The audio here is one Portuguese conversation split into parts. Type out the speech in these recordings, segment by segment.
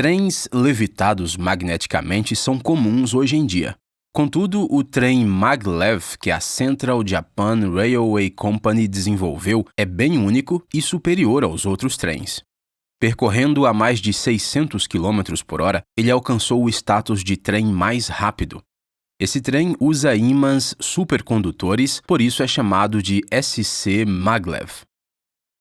Trens levitados magneticamente são comuns hoje em dia. Contudo, o trem maglev que a Central Japan Railway Company desenvolveu é bem único e superior aos outros trens. Percorrendo a mais de 600 km por hora, ele alcançou o status de trem mais rápido. Esse trem usa ímãs supercondutores, por isso é chamado de SC maglev.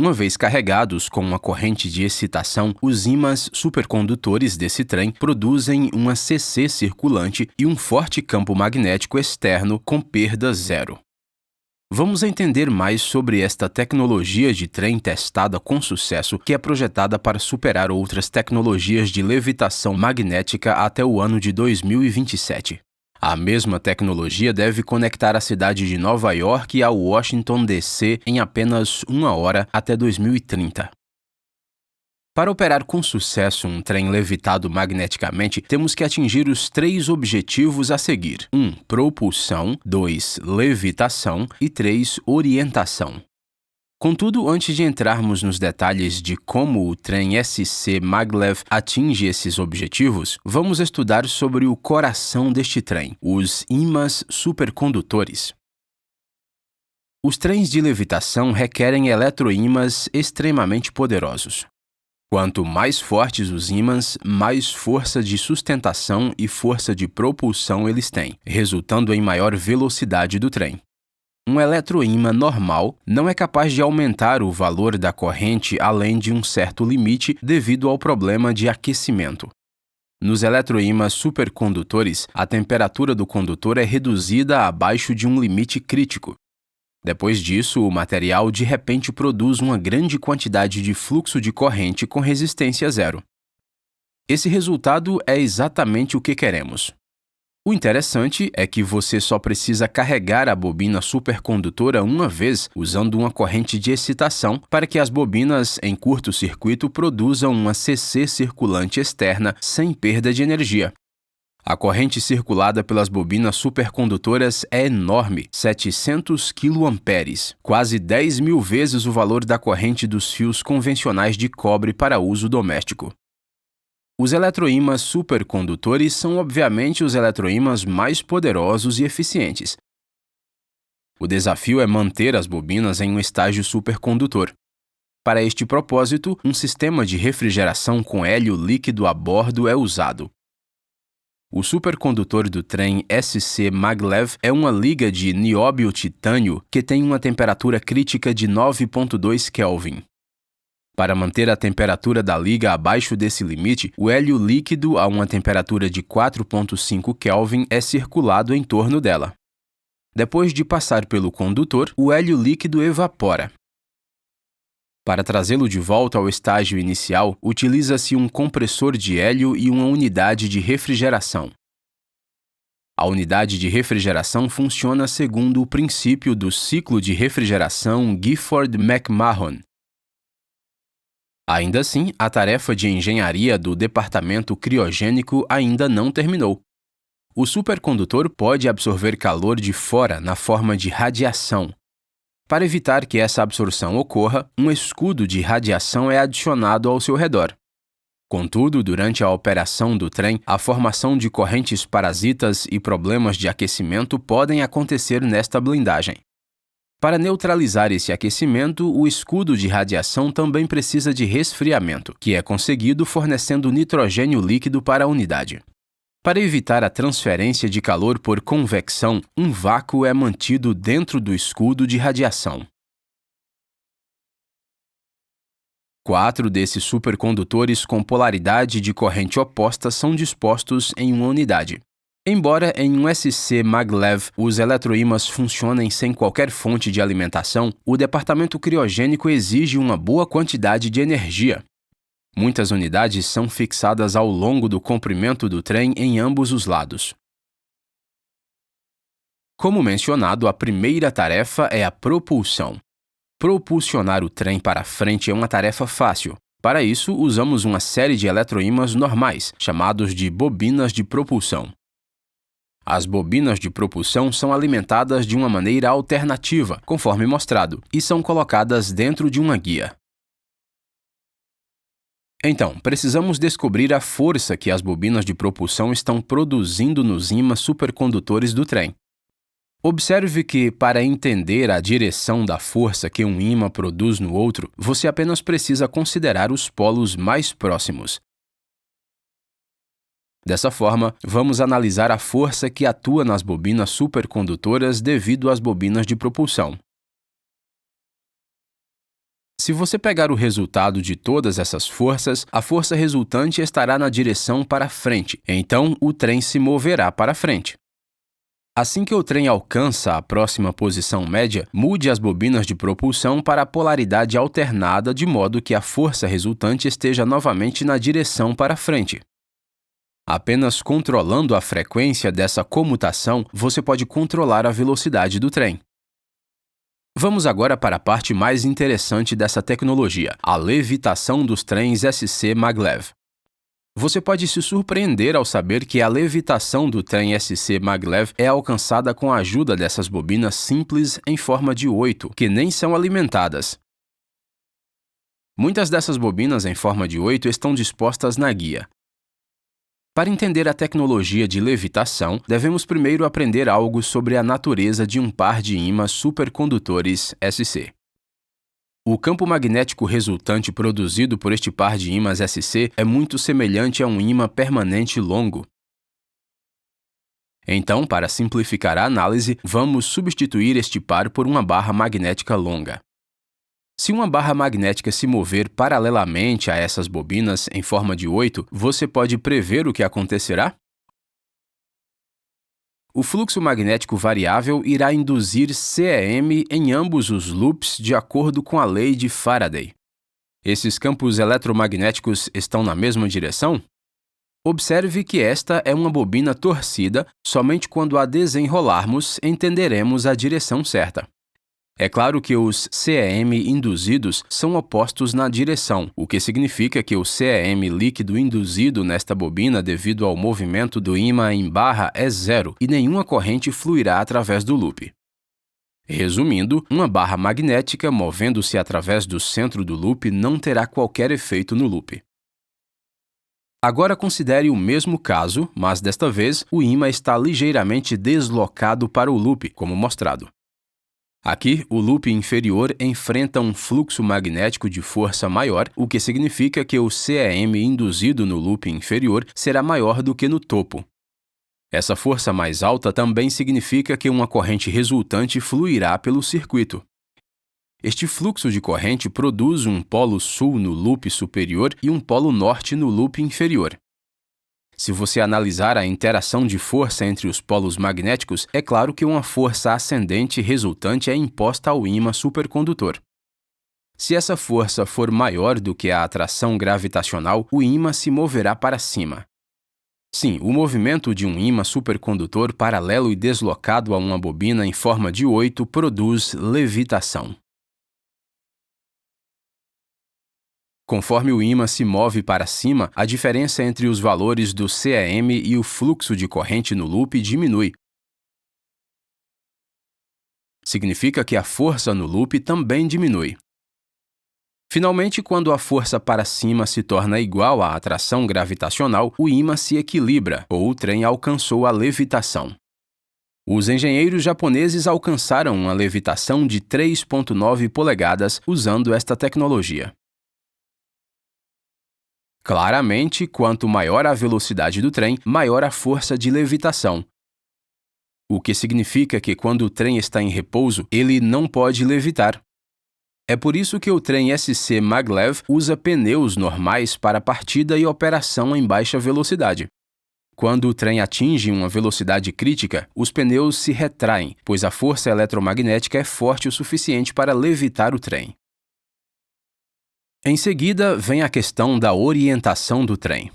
Uma vez carregados com uma corrente de excitação, os ímãs supercondutores desse trem produzem uma CC circulante e um forte campo magnético externo com perda zero. Vamos entender mais sobre esta tecnologia de trem testada com sucesso que é projetada para superar outras tecnologias de levitação magnética até o ano de 2027. A mesma tecnologia deve conectar a cidade de Nova York ao Washington, D.C. em apenas 1 hora até 2030. Para operar com sucesso um trem levitado magneticamente, temos que atingir os 3 objetivos a seguir: 1. Propulsão, 2. Levitação e 3. Orientação. Contudo, antes de entrarmos nos detalhes de como o trem SC maglev atinge esses objetivos, vamos estudar sobre o coração deste trem, os ímãs supercondutores. Os trens de levitação requerem eletroímãs extremamente poderosos. Quanto mais fortes os ímãs, mais força de sustentação e força de propulsão eles têm, resultando em maior velocidade do trem. Um eletroímã normal não é capaz de aumentar o valor da corrente além de um certo limite devido ao problema de aquecimento. Nos eletroímãs supercondutores, a temperatura do condutor é reduzida abaixo de um limite crítico. Depois disso, o material de repente produz uma grande quantidade de fluxo de corrente com resistência zero. Esse resultado é exatamente o que queremos. O interessante é que você só precisa carregar a bobina supercondutora uma vez usando uma corrente de excitação para que as bobinas em curto-circuito produzam uma CC circulante externa sem perda de energia. A corrente circulada pelas bobinas supercondutoras é enorme, 700 kA, quase 10.000 vezes o valor da corrente dos fios convencionais de cobre para uso doméstico. Os eletroímãs supercondutores são obviamente os eletroímãs mais poderosos e eficientes. O desafio é manter as bobinas em um estágio supercondutor. Para este propósito, um sistema de refrigeração com hélio líquido a bordo é usado. O supercondutor do trem SC maglev é uma liga de nióbio-titânio que tem uma temperatura crítica de 9,2 Kelvin. Para manter a temperatura da liga abaixo desse limite, o hélio líquido a uma temperatura de 4,5 Kelvin é circulado em torno dela. Depois de passar pelo condutor, o hélio líquido evapora. Para trazê-lo de volta ao estágio inicial, utiliza-se um compressor de hélio e uma unidade de refrigeração. A unidade de refrigeração funciona segundo o princípio do ciclo de refrigeração Gifford-McMahon. Ainda assim, a tarefa de engenharia do departamento criogênico ainda não terminou. O supercondutor pode absorver calor de fora na forma de radiação. Para evitar que essa absorção ocorra, um escudo de radiação é adicionado ao seu redor. Contudo, durante a operação do trem, a formação de correntes parasitas e problemas de aquecimento podem acontecer nesta blindagem. Para neutralizar esse aquecimento, o escudo de radiação também precisa de resfriamento, que é conseguido fornecendo nitrogênio líquido para a unidade. Para evitar a transferência de calor por convecção, um vácuo é mantido dentro do escudo de radiação. 4 desses supercondutores com polaridade de corrente oposta são dispostos em uma unidade. Embora em um SC maglev os eletroímãs funcionem sem qualquer fonte de alimentação, o departamento criogênico exige uma boa quantidade de energia. Muitas unidades são fixadas ao longo do comprimento do trem em ambos os lados. Como mencionado, a primeira tarefa é a propulsão. Propulsionar o trem para frente é uma tarefa fácil. Para isso, usamos uma série de eletroímãs normais, chamados de bobinas de propulsão. As bobinas de propulsão são alimentadas de uma maneira alternativa, conforme mostrado, e são colocadas dentro de uma guia. Então, precisamos descobrir a força que as bobinas de propulsão estão produzindo nos ímãs supercondutores do trem. Observe que, para entender a direção da força que um ímã produz no outro, você apenas precisa considerar os polos mais próximos. Dessa forma, vamos analisar a força que atua nas bobinas supercondutoras devido às bobinas de propulsão. Se você pegar o resultado de todas essas forças, a força resultante estará na direção para frente, então o trem se moverá para frente. Assim que o trem alcança a próxima posição média, mude as bobinas de propulsão para a polaridade alternada de modo que a força resultante esteja novamente na direção para frente. Apenas controlando a frequência dessa comutação, você pode controlar a velocidade do trem. Vamos agora para a parte mais interessante dessa tecnologia, a levitação dos trens SC Maglev. Você pode se surpreender ao saber que a levitação do trem SC Maglev é alcançada com a ajuda dessas bobinas simples em forma de 8, que nem são alimentadas. Muitas dessas bobinas em forma de 8 estão dispostas na guia. Para entender a tecnologia de levitação, devemos primeiro aprender algo sobre a natureza de um par de ímãs supercondutores SC. O campo magnético resultante produzido por este par de ímãs SC é muito semelhante a um ímã permanente longo. Então, para simplificar a análise, vamos substituir este par por uma barra magnética longa. Se uma barra magnética se mover paralelamente a essas bobinas em forma de 8, você pode prever o que acontecerá? O fluxo magnético variável irá induzir CEM em ambos os loops de acordo com a lei de Faraday. Esses campos eletromagnéticos estão na mesma direção? Observe que esta é uma bobina torcida, somente quando a desenrolarmos entenderemos a direção certa. É claro que os CEM induzidos são opostos na direção, o que significa que o CEM líquido induzido nesta bobina devido ao movimento do ímã em barra é zero e nenhuma corrente fluirá através do loop. Resumindo, uma barra magnética movendo-se através do centro do loop não terá qualquer efeito no loop. Agora considere o mesmo caso, mas desta vez o ímã está ligeiramente deslocado para o loop, como mostrado. Aqui, o loop inferior enfrenta um fluxo magnético de força maior, o que significa que o CEM induzido no loop inferior será maior do que no topo. Essa força mais alta também significa que uma corrente resultante fluirá pelo circuito. Este fluxo de corrente produz um polo sul no loop superior e um polo norte no loop inferior. Se você analisar a interação de força entre os polos magnéticos, é claro que uma força ascendente resultante é imposta ao ímã supercondutor. Se essa força for maior do que a atração gravitacional, o ímã se moverá para cima. Sim, o movimento de um ímã supercondutor paralelo e deslocado a uma bobina em forma de 8 produz levitação. Conforme o ímã se move para cima, a diferença entre os valores do CEM e o fluxo de corrente no loop diminui. Significa que a força no loop também diminui. Finalmente, quando a força para cima se torna igual à atração gravitacional, o ímã se equilibra, ou o trem alcançou a levitação. Os engenheiros japoneses alcançaram uma levitação de 3,9 polegadas usando esta tecnologia. Claramente, quanto maior a velocidade do trem, maior a força de levitação. O que significa que quando o trem está em repouso, ele não pode levitar. É por isso que o trem SC Maglev usa pneus normais para partida e operação em baixa velocidade. Quando o trem atinge uma velocidade crítica, os pneus se retraem, pois a força eletromagnética é forte o suficiente para levitar o trem. Em seguida, vem a questão da orientação do trem.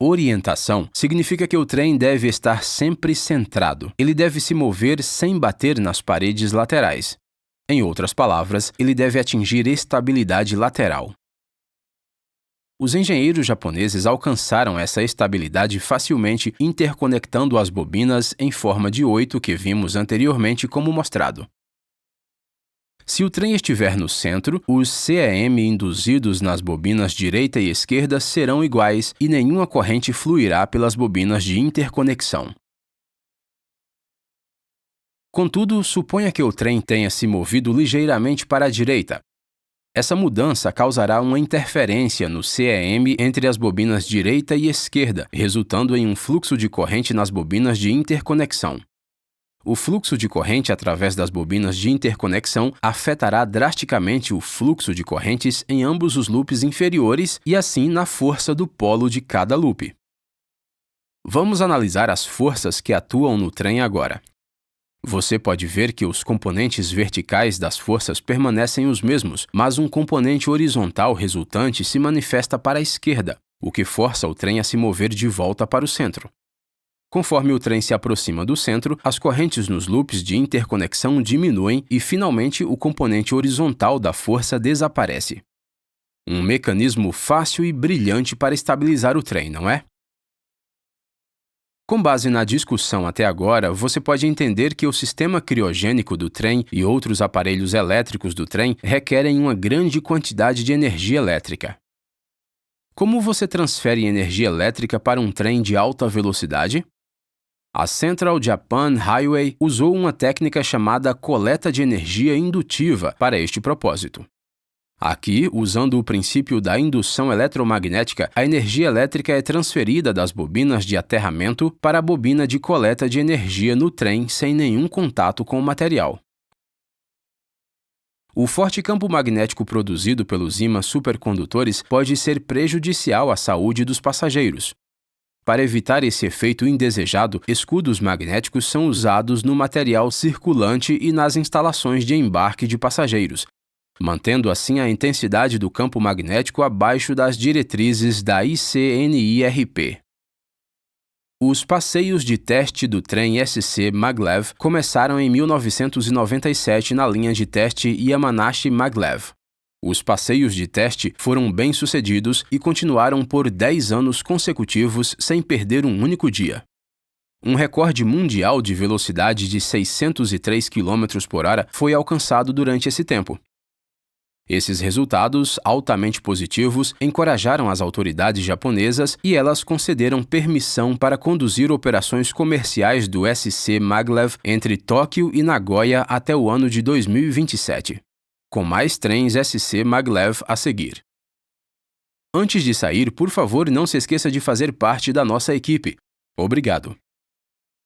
Orientação significa que o trem deve estar sempre centrado. Ele deve se mover sem bater nas paredes laterais. Em outras palavras, ele deve atingir estabilidade lateral. Os engenheiros japoneses alcançaram essa estabilidade facilmente interconectando as bobinas em forma de 8 que vimos anteriormente como mostrado. Se o trem estiver no centro, os CEM induzidos nas bobinas direita e esquerda serão iguais e nenhuma corrente fluirá pelas bobinas de interconexão. Contudo, suponha que o trem tenha se movido ligeiramente para a direita. Essa mudança causará uma interferência no CEM entre as bobinas direita e esquerda, resultando em um fluxo de corrente nas bobinas de interconexão. O fluxo de corrente através das bobinas de interconexão afetará drasticamente o fluxo de correntes em ambos os loops inferiores e assim na força do polo de cada loop. Vamos analisar as forças que atuam no trem agora. Você pode ver que os componentes verticais das forças permanecem os mesmos, mas um componente horizontal resultante se manifesta para a esquerda, o que força o trem a se mover de volta para o centro. Conforme o trem se aproxima do centro, as correntes nos loops de interconexão diminuem e, finalmente, o componente horizontal da força desaparece. Um mecanismo fácil e brilhante para estabilizar o trem, não é? Com base na discussão até agora, você pode entender que o sistema criogênico do trem e outros aparelhos elétricos do trem requerem uma grande quantidade de energia elétrica. Como você transfere energia elétrica para um trem de alta velocidade? A Central Japan Railway usou uma técnica chamada coleta de energia indutiva para este propósito. Aqui, usando o princípio da indução eletromagnética, a energia elétrica é transferida das bobinas de aterramento para a bobina de coleta de energia no trem sem nenhum contato com o material. O forte campo magnético produzido pelos ímãs supercondutores pode ser prejudicial à saúde dos passageiros. Para evitar esse efeito indesejado, escudos magnéticos são usados no material circulante e nas instalações de embarque de passageiros, mantendo assim a intensidade do campo magnético abaixo das diretrizes da ICNIRP. Os passeios de teste do trem SC Maglev começaram em 1997 na linha de teste Yamanashi-Maglev. Os passeios de teste foram bem-sucedidos e continuaram por 10 anos consecutivos sem perder um único dia. Um recorde mundial de velocidade de 603 km/h foi alcançado durante esse tempo. Esses resultados, altamente positivos, encorajaram as autoridades japonesas e elas concederam permissão para conduzir operações comerciais do SC Maglev entre Tóquio e Nagoya até o ano de 2027. Com mais trens SC Maglev a seguir. Antes de sair, por favor, não se esqueça de fazer parte da nossa equipe. Obrigado.